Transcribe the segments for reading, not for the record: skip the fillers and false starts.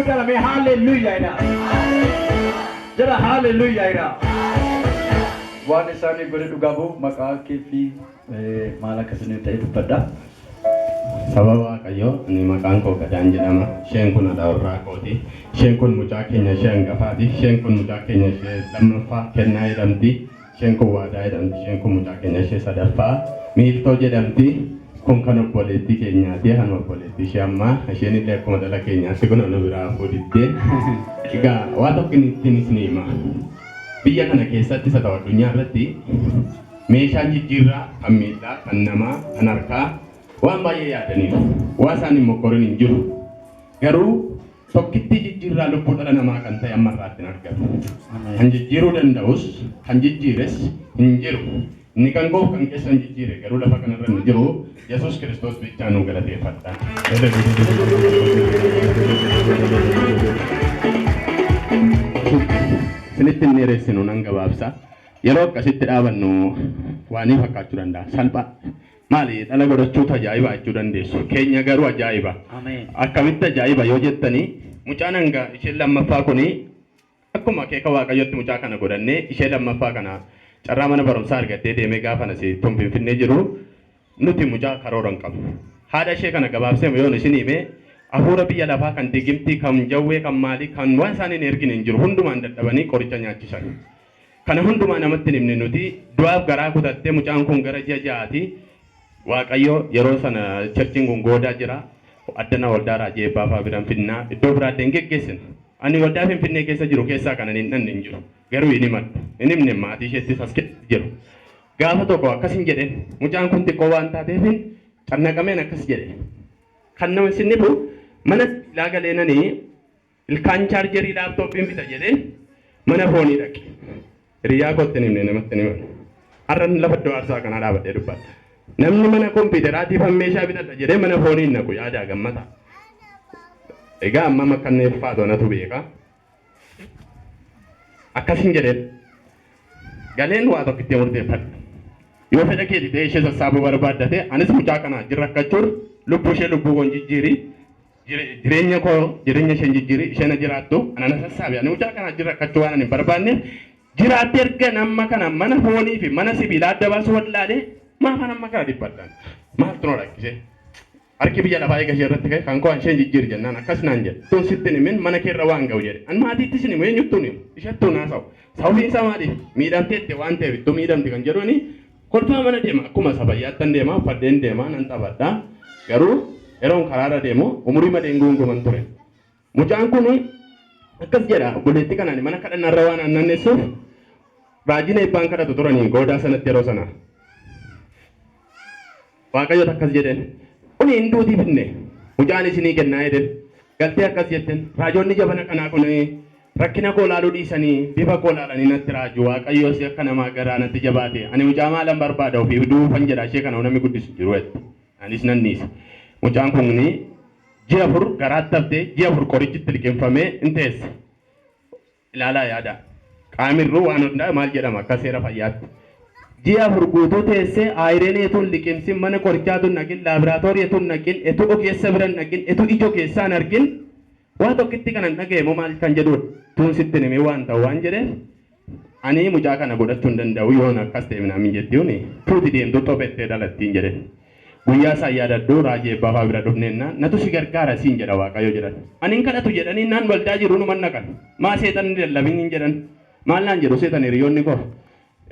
guddaa mee haalleluuyaa jedha. Jara haalleluuyaa jedha. Waan isaanii godhe dhugaa bahu maqaa kee fi maal akkasii ta'e dubbadha. Sababa Waaqayyoo inni maqaan koo Gadaan jedhama. Isheen kun haadha warraa kooti. Isheen kun mucaa keenya ishee hangafaati. Isheen kun mucaa keenya ishee lammaffaa Kennaa jedhamti. Isheen kun Waadaa jedhamti. Isheen kun mucaa keenya ishee sadaffaa Miiltoo jedhamti. Kun kan obboleettii keenyaati. Kan obboleettii ishee ammaa isheen illee akkuma dhala keenyaatti kun nu biraa fuudhittee. Egaa waa tokko ittiin isin hima. Biyya kana keessatti isa ta'u addunyaa irratti meeshaan jijjiirraa kan miidhaa, kan namaa, kan harkaa waan baay'ee yaadaniif waan isaan hin mokkorin hin jiru. Garuu tokkitti jijjiirraa lubbuu dhala namaa kan ta'e amma irraatti hin argatu. Kan jijjiiruu danda'us kan jijjiires hin jiru. Inni kan goof kan keessa hin jijjiire garuu lafa kanarra hin jiru. Yesuus Kiristoos bichaa nu galateeffadha. Isinitti hin dheeressinu nan gabaabsa. Yeroo akkasitti dhaabannu waan fakkaachuu danda'a. Salphaa. Maali dhala godhachuutu ajaa'iba jechuu dandeessu. Keenya garuu ajaa'iba. Akkamitti ajaa'iba yoo jettanii mucaan hanga isheen lammaffaa kuni akkuma akeeka Waaqayyootti mucaa kana godhannee ishee lammaffaa kana carraa mana barumsaa argattee deemee gaafa nasi Finfinnee jiru nuti mucaa karoora hin qabnu. Haadha ishee kana gabaabsee yoo isin hime hafuura biyya lafaa kan digimtii kan jawwee kan maalii kan waan isaaniin ergine hin jiru hundumaan dadhabanii qoricha nyaachisan. Kana hundumaa namatti himne nuti du'aaf garaa kutattee mucaan kun gara ji'a ja'aati. Waaqayyo yeroo sana churchiin kun goodaa jira. Addana waldaa raajii eebbaa fa'aa biraan finnaa iddoo biraatti hin geggeessine. Ani waldaa Finfinnee keessa jiru keessaa kana hin dhanne hin jiru. Garuu hin himadhu. Hin himne maatii isheettis as jiru. Gaafa tokko akkas hin jedhen mucaan kun xiqqoo waan taateef cannaqameen akkas jedhe. Kan nama isin dhibu mana ilaagaleenanii ilkaan chaarjerii laaptooppiin bita jedhee mana foonii dhaqe. Hiriyaa kootti hin himne namatti hin himadhu. Har'an lafa iddoo aarsaa kanaa dhaabadhee dubbata. Namni mana kompiiteraatiif meeshaa bitadha jedhee mana foonii hin naqu yaadaa gammata. Egaa amma makkanneeffaa doonatu beeka. Akkasiin jedheen galeen waa tokkitti murteeffadha. Yoo fedha kee didee ishee sassaabuu barbaaddate anis mucaa kana jirrakkachuun lubbuu ishee lubbuu koon jijjiiri. Jireenya koo jireenya isheen jijjiiri isheen jiraattu anana sassaabi. Ani mucaa kana jirrakkachuu waan ani hin barbaanneef jiraattee erga nama kana mana foonii fi mana sibiilaa adda baasuu wallaalee maaf amma kana dhibbadhaan maaltu nu rakkise harki biyya lafaa eega ishee irratti ka'e kan koo isheen jijjiiri jennaan akkas naan jedhe tun sitti himin mana keerra waan ga'u jedhe an maatiitti isin himu eenyuttuun himu isheettuu naasa'u sababiin isaa maaliif miidhamteetti waan ta'eef iddoo miidhamti kan jedhuuni kolfaa mana deema akkuma sabayyaattan deema uffadheen deema nan taphadhaa garuu yeroon karaarra deemu umurii madeen guunguman ture mucaan kun akkas jedha obboleettii kanaan mana kadhannarra waan annanneessuuf raajiin eebbaan kadhatu turanii goodaa sanatti yeroo sana. Waaqayyo akkas jedhen kuni hinduutii finne mucaan isinii kennaa jedhen galtee akkas jetten raajoonni jabana kanaa kun rakkina koo laaluu dhiisanii bifa koo laalanii natti raaju Waaqayyo si akka namaa garaa natti jabaate ani mucaa maalan barbaada ofii duufan jedha ishee kana namni guddisu jiru jette anis nan dhiise mucaan kun ji'a afur garaatti haftee ji'a afur qorichitti liqeeffamee hin teesse ilaalaa yaada qaamirruu waan hundaa maal jedhama akka seera fayyaatti. Ji'a afur guutuu teessee aayireen etuun liqimsin mana qorichaatuun naqin laaboraatoorii etuun naqin etu ogeessa biran naqin etu ijoo keessaan argin waa tokkitti kanan dhagayemoo maal kan jedhudha tuun sitti himee waan ta'u waan jedheef ani mucaa kana godhachuu hin danda'u yoon akkas ta'e minaamin jettiuni tuuti deemtu xophettee dhalattiin jedhe guyyaa isaa yaadadhuu raajii eebbaa fa'aa bira dhufneenna natu si gargaara siin jedha Waaqayyo jedhan ani hin kadhatu jedhanii naan waldaa jiru numan naqan maa seetan lallabin hin jedhan maal naan jedhu seetan hiriyoonni koo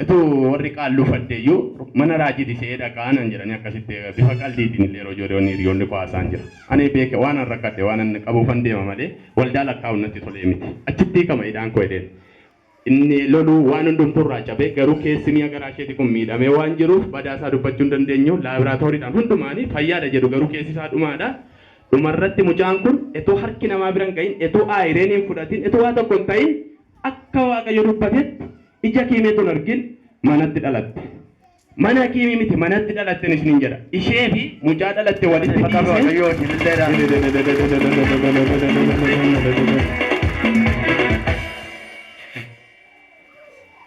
itu warri qaallu faddeeyyuu mana raajii see dhaqaanan jedhanii akkasitti bifa qalbiitiin illee yeroo ijoolleen hiriyoonni qo'aasaan jira. Ani beeke waan an rakkadhe waan an qabuufan deema malee waldaa lakkaa'uun natti tolee miti. Achitti kama hidhaan koo edeen. Inni loluu waan hundumtuu irraa cabee garuu keessi mi'a garaa isheeti kun miidhamee waan jiruuf badaasaa dubbachuu hin dandeenyu laaboraatooriidhaan hundumaanii fayyaadha jedhu garuu keessi isaa dhumaadha. Dhumarratti mucaan kun etoo harki namaa biran gahin etoo aayireen hin fudhatin etoo waa tokko hin ta'in akka Waaqayyo dubbatetti ija kiimeetuun argin manatti dhalatte. Mana kiimii miti manatti dhalatte isiniin jedha. Ishee fi mucaa dhalatte walitti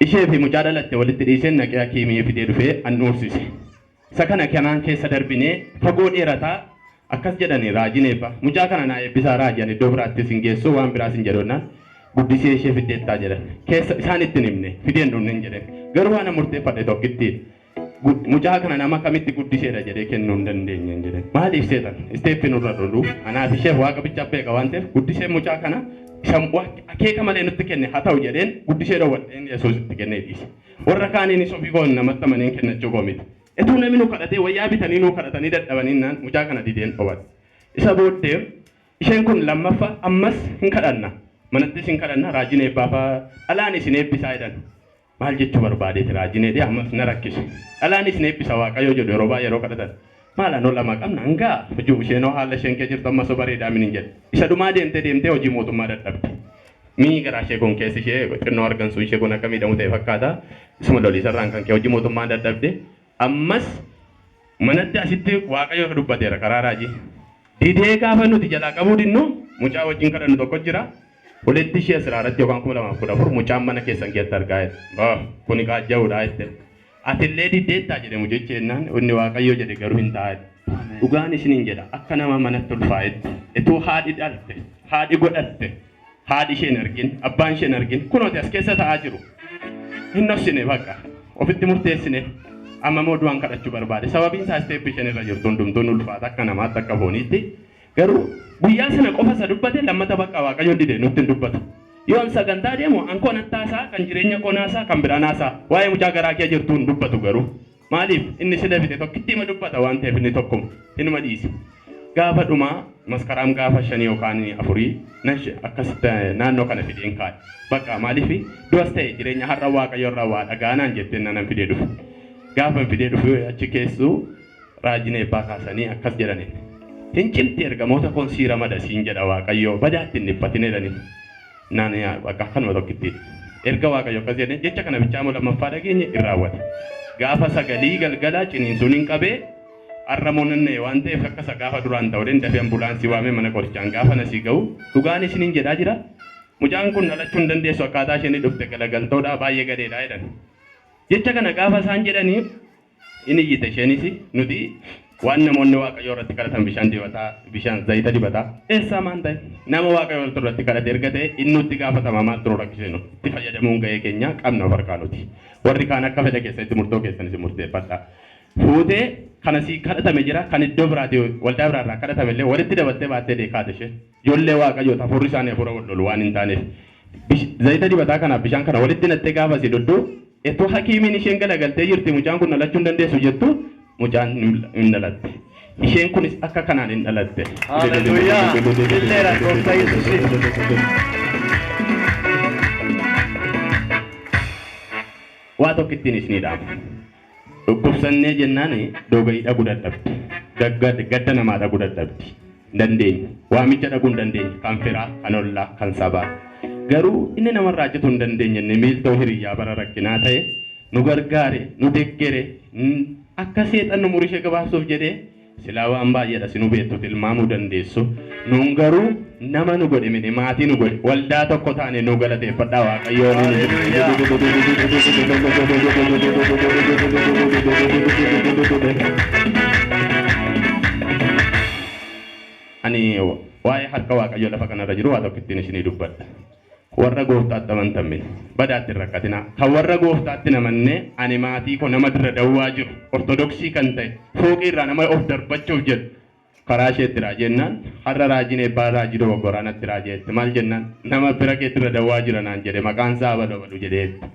ishee fi mucaa dhalatte walitti dhiiseen naqee kiimii fidee dhufee an dhuursise. Isa kana kanaan keessa darbinee fagoo dheerataa akkas jedhani raajiin eebba mucaa kana naa eebbisaa raajii ani iddoo biraatti sin geessu waan biraas hin jedhonnaan guddisee ishee fiddeettaa jedhan keessa isaan ittiin himne fideen dhumne hin jedhan garuu waan murteeffadhe tokkittiin mucaa kana nama kamitti guddiseedha jedhee kennuu hin dandeenye hin jedhan maaliif seetan isteeppi nurra dholu anaaf ishee waaqa bicha beeka waan ta'eef guddisee mucaa kana akeeka malee nutti kenne haa ta'u jedheen guddisee dhowwadheen yesuusitti kennee dhiise warra kaaniinis ofii koon namatti amaneen kennachuu koomiti etuu namni nu kadhatee wayyaa bitanii nu kadhatanii dadhabanii naan mucaa kana dideen dhowwadhe isa booddee isheen kun lammaffaa ammas hin kadhanna manattis hin kadhanna raajiin eebbaafaa dhalaan isin eebbisaa jedhan maal jechuu barbaadeeti raajiin eedee ammas na rakkisu dhalaan isin eebbisa waaqayyoo jedhu yeroo baay'ee yeroo kadhatan maala no lama qabna hangaa hojii isheenoo haala isheen kee jirtu ammas bareedaa min hin jedhe isa dhumaa deemtee hojii mootummaa dadhabde mii garaa ishee kun keessi ishee xinnoo argansu ishee kun akka miidhamu ta'e fakkaata isuma loliisarraan kan kee hojii mootummaa dadhabde ammas manatti asitti waaqayyoo dubbateera karaa raajii didee gaafa nuti jalaa qabuu dinnu mucaa wajjin kadhannu tokko jira Kuletti ishee asirratti yookaan 2014 mucaan mana keessan keessatti argaa jira. Kuni kaajja'uudha jette. Atillee diddeettaa jedhamu jecheennan inni waaqayyo jedhe garuu hin taa'e. Dhugaan isiniin jedha akka nama manatti ulfaa'etti etuu haadhi dhalte haadhi godhatte haadhi isheen argin abbaan isheen argin kunooti as keessa taa'aa jiru. Hin nofsine bakka ofitti murteessine amma moo du'aan kadhachuu barbaade sababiin isaa isteeppi isheen irra jirtu hundumtuun ulfaata akka namaatti akka fooniitti garuu guyyaa sana qofa isa dubbate lammata bakka waaqayyoon dide nutti hin dubbatu. Yoon sagantaa deemu ankoon attaasaa kan jireenya qonaasaa kan biraanaasaa waa'ee mucaa garaa kee jirtu hin dubbatu garuu maaliif inni si lafite tokkitti hima dubbata waan ta'eef inni tokkuma hinuma dhiisi. Gaafa dhumaa maskaraam gaafa 5 yookaan 4 akkasitti naannoo kana fideen kaa'e. Bakka maaliif du'as ta'e jireenya har'a waaqayyo irraa waa dhagaanaan jetteen nan fidee dhufu. Gaafa fidee dhufu achi keessu raajii eebbaa kaasanii akkas jedhaniin. Hin cimti ergamoota konsiira madasiin jedha waaqayyo badaatti hin dhiphatin jedhanii. Naan bakka kanuma tokkitti erga waaqayyo akkas jedhanii jecha kana bichaa lammaffaa dhageenye hin raawwate. Gaafa sagalii galgala ciniinsuun hin qabee arramoonannee waan ta'eef akka isa gaafa duraan ta'uudhaan dafee ambulaansii waamee mana qorichaan gaafa nasii ga'u dhugaan isiniin jedhaa jira. Mucaan kun dhalachuu hin dandeessu akkaataa isheen dhufte galagaltoodhaa baay'ee gadeedhaa jedhan. Jecha kana gaafa isaan jedhanii inni iyyite isheenis nuti waan namoonni waaqayyo irratti kadhatan bishaan dibataa bishaan zayita dibataa eessaa maan ta'e nama waaqayyo irratti kadhate erga ta'e inni nutti gaafatama maal turuu rakkisenu itti fayyadamuun ga'ee keenya qabna farkaa nuti warri kaan akka fedha keessatti murtoo keessanis murteeffadha. Fuutee kana si kadhatame jira kan iddoo biraati waldaa biraarraa kadhatame illee walitti dabattee baattee deekaate ishee ijoollee waaqayyo hafuurri isaanii hafuura wal lolu waan hin taaneef zayita dibataa kanaaf bishaan kana walitti nattee gaafa si doddoo ettoo hakiimiin isheen galagaltee jirti mucaan kun dhalachuu hin dandeessu jettu mucaan hin dhalatte. Isheen kunis akka kanaan hin dhalatte. Hallelujah. Illeera gooftaa Yesuusiin. Waa tokkittiin isinii dhaama. Dhukkubsannee jennaan doogayii dhaguu dadhabdi. Gadda namaa dhaguu dadhabdi. Dandeenya. Waamicha dhaguu hin dandeenye. Kan firaa, kan ollaa, kan sabaa. Garuu inni namarraa cituu hin dandeenye miiltoo hiriyyaa bara rakkinaa ta'e nu gargaare nu deggere akka seexan nu murishee gabaabsuuf jedhee silaa waan baay'eedha si nu beektu tilmaamuu dandeessu nuun garuu nama nu godhe miti maatii nu godhe waldaa tokko taane nu galateeffadhaa waaqayyoon ani waa'ee harka waaqayyoo lafa kanarra jiru waa tokko ittiin isinii dubbadha. Warra gooftaatti amantamme badaatti rakkatina kan warra gooftaatti namannee ani maatii ko nama dura dawwaa jiru ortodoksii kan ta'e fooqii irraa nama of darbachuuf jedhu karaa isheetti raajennaan har'a raajiin eebbaa raajii dogoggoraanatti raajeetti maal jennaan nama bira keetti irra dawwaa jira naan jedhe maqaan isaa balu jedheetti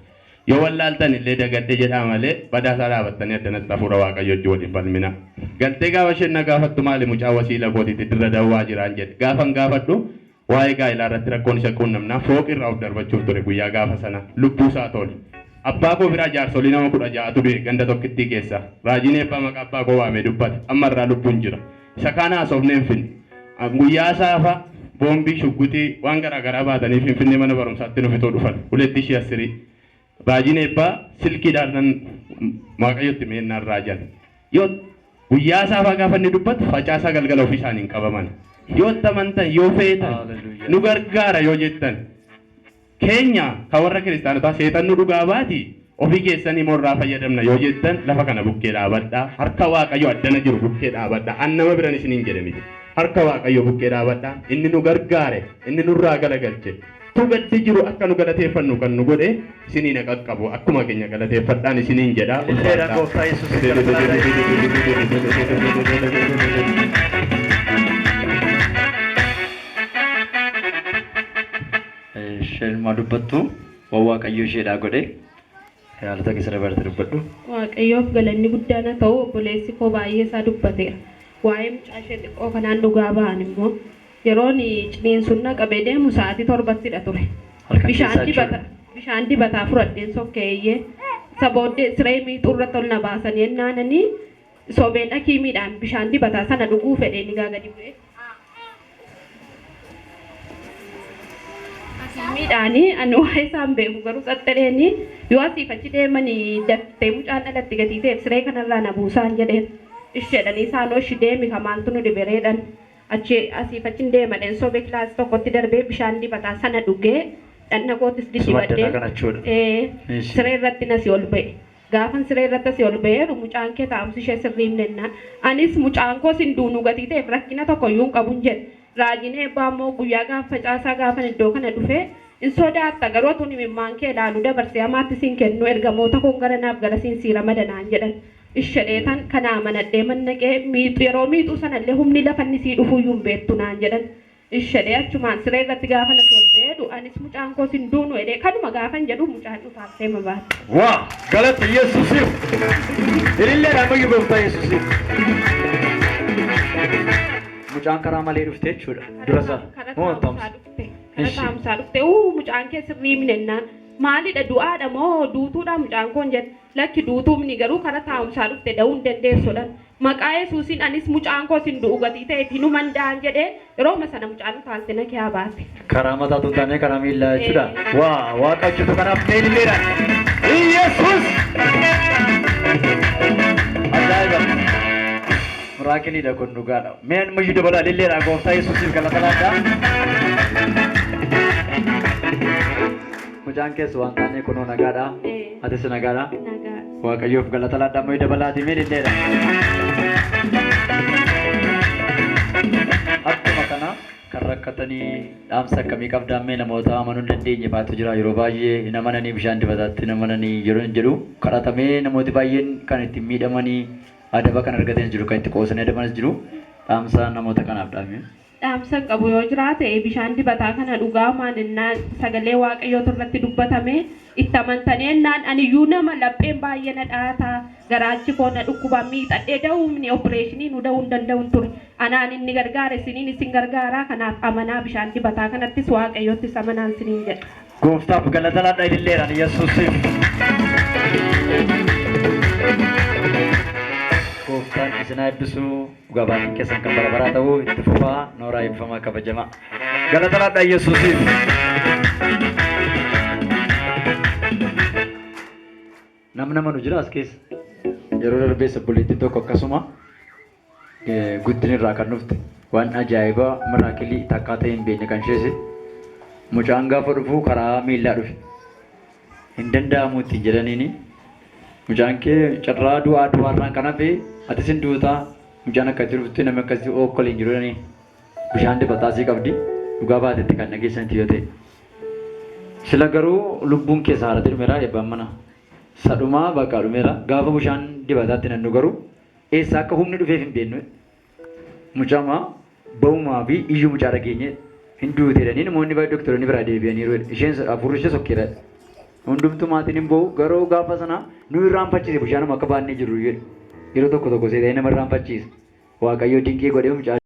yoo wallaaltan illee dagadde jedhaa malee badaasaa dhaabattanii addanatti hafuura waaqayyo wajjin waliin falmina galtee gaafa isheen na gaafattu maali mucaa wasiila kootiitti irra dawwaa jiraan jedhe gaafan gaafadhu waa'ee gaa'ilaa irratti rakkoon isa quunnamnaa fooqii irraa of darbachuuf ture guyyaa gaafa sana lubbuu isaa tole. Abbaa koo biraa jaarsolii nama 16 du'e ganda tokkittii keessa raajiin eebbaa maqaa abbaa koo waamee dubbate amma irraa lubbuun jira. Isa kana haasofnee hin finne. Guyyaa saafa boombii shuggutii waan garaa garaa baatanii finfinnee mana barumsaatti nu fitoo dhufan uletti ishee asirii. Raajiin eebbaa silkiidhaan nan waaqayyotti meennaan raajan. Yoo guyyaa saafaa gaafa inni dubbatu facaasaa galgala ofii isaaniin qabaman. Yoo tamantan yoo feetan nu gargaara yoo jettan keenya ka warra kiristaanotaa seetan nu dhugaa baati ofii keessanii morraa fayyadamna yoo jettan lafa kana bukkee dhaabadhaa harka waaqayyo addana jiru bukkee dhaabadhaa an nama biran isiniin jedhe miti harka waaqayyo bukkee dhaabadhaa inni nu gargaare inni nurraa galagalche tugaddi jiru akka nu galateeffannu kan nu godhe isiniin qaqqabu akkuma keenya galateeffadhaan isiniin jedha Illee gooftaa Yesuus Shelma dubbattu waaqayyo isheedhaa godhe haalota keessa dabarte dubbadhu. Waaqayyoof galanni guddaan haa ta'u obboleessi koo baay'ee isaa dubbateera. Waa'ee mucaa ishee xiqqoo kanaan dhugaa ba'an immoo yeroon ciniinsunna qabee deemu sa'aatii 7ttidha ture. Bishaan dibataa fudhadheen sokkeeyyee isa booddee siree miixuurra tolna baasan yennaananii sobeen hakiimiidhaan bishaan dibataa sana dhuguu fedhee ni gadi bu'e. Hakiimiidhaanii ani waa'ee isaan beeku garuu xaxxadheeni yoo asiif achi deemanii daftee mucaan alatti gatii ta'eef siree kanarraa na buusaan jedheen isheedhanii isaanoo ishi deemi kamaantu nu dibereedhan. Asiif achi deemadheen sobee kilaasii tokkotti darbee bishaan dibataa sana dhugee dhanna kootis didibadhee siree irratti nasi ol ba'e. Gaafan siree irratti asii ol ba'eeru mucaan kee taa'umsi ishee sirriin nennaan. Anis mucaan koo sinduunuu gatii ta'eef rakkina tokko iyyuu hin qabun jedhe. Raajiin eebbaa immoo guyyaa gaafa facaasaa gaafan iddoo kana dhufee in sodaatta garuu tun imimmaan kee ilaalu dabarsee hamaatti siin kennu ergamoota kun garanaaf gara siin siira madanaan jedhan. Ishedheetan kana amanadhee mannaqee yeroo miixuu sanallee humni lafanni sii dhufuuyyuu hin beektu naan jedhan. Ishedhee achumaan siree irratti gaafa natti ol ba'eedu anis mucaan koo sinduunu edhee kanuma gaafan jedhu mucaan dhufaaftee mabaate. Waa galata Yesuusiif ililleedhaan bayyu gooftaa Yesuusiif. Mucaan karaa malee dhufte jechuudha. Durasaa moo ta'umsa dhufte mucaan kee sirrii minennaan maalidha du'aadha moo duutuudha mucaan koon jedhe lakki duutuumni garuu karaa taa'umsaa dhufte da'uu hin dandeessuudhaan maqaa Yesuusiin anis mucaan koo sin du'u gatii ta'eef hinuu manda'an jedhee yerooma sana mucaan utaalte na kee baate. Karaa mataatu taanee karaa miillaa jechuudha. Waa waaqa hojjetu kanaaf meelilleedhaan. Yesuus! Ajaa'iba! Miraakiliidha kun dhugaadha. Meen mayyuu dabalaa lilleedha gooftaa Yesuusiif galata laadhaa. Mucaan keessa waan taanee kunoo nagaadha. Atis nagaadha. Waaqayyoof galata laadhaa mayyuu dabalaati meelilleedha. Akkuma kana kan rakkatanii dhaamsa akkamii qabdaan mee namoota amanuu hin dandeenye baatu jira yeroo baay'ee hin amananii bishaan dibataatti hin amananii yeroo hin jedhu kadhatamee namooti baay'een kan ittiin miidhamanii adaba kan argatan jiru kan itti qoosanii adabanis jiru dhaamsa namoota kanaaf dhaame. Dhaamsa qabu yoo jiraate bishaan dibataa kana dhugaa maalinnaan sagalee waaqayyootu irratti dubbatame itti amantanii ennaan aniyyuu nama lapheen baay'ee na dhaata garaachi koo na dhukkuba miidhadhee da'uumni opereeshinii nu da'uu hin danda'uun ture anaan inni gargaare isiniin isin gargaaraa kanaaf amanaa bishaan dibataa kanattis waaqayyoottis amanaan isiniin jedha. Gooftaaf galata laadhaa ililleedhaan Yesuusiif. Gooftaan isin eebbisuu gabaan keessan kan bara baraa ta'uu itti fufaa nooraa eebbifamaa kabajamaa. Galata laadhaa Yesuusiif. Nama nu jira as keessa. Yeroo darbee sabboleettiin tokko akkasuma guddinirraa kan dhufte waan ajaa'ibaa miraakilii takkaa ta'e hin beekne kan isheesse. Mucaan gaafa dhufu karaa miillaa dhufe. Hin danda'amu ittiin jedhaniini. Mucaan kee carraa du'aarraan kan hafe atis hin duutaa mucaan akkatti dhufte namni akkasii ookkolee hin jirudhanii bishaan dibataasii qabdi dhugaa baatetti kan dhageessanitti yoo ta'e. Sila garuu lubbuun keessa haarate dhumeera eebbaan mana. Sadhumaa bakka dhumeera gaafa bishaan dibataatti nannu garuu eessa akka humni dhufeef hin beeknu. Mucaamaa ba'umaa fi iyyuu mucaa dhageenye hin duuteedhanii namoonni baay'ee doktoroonni biraa deebi'aniiru. Isheen afurri ishee sokkeedha. Hundumtuu maatiin hin ba'u garuu gaafa sana nu irraanfachiise bishaanuma akka baannee jirru yeroo tokko seetee nama irraanfachiise waaqayyo dinqii godhee mucaa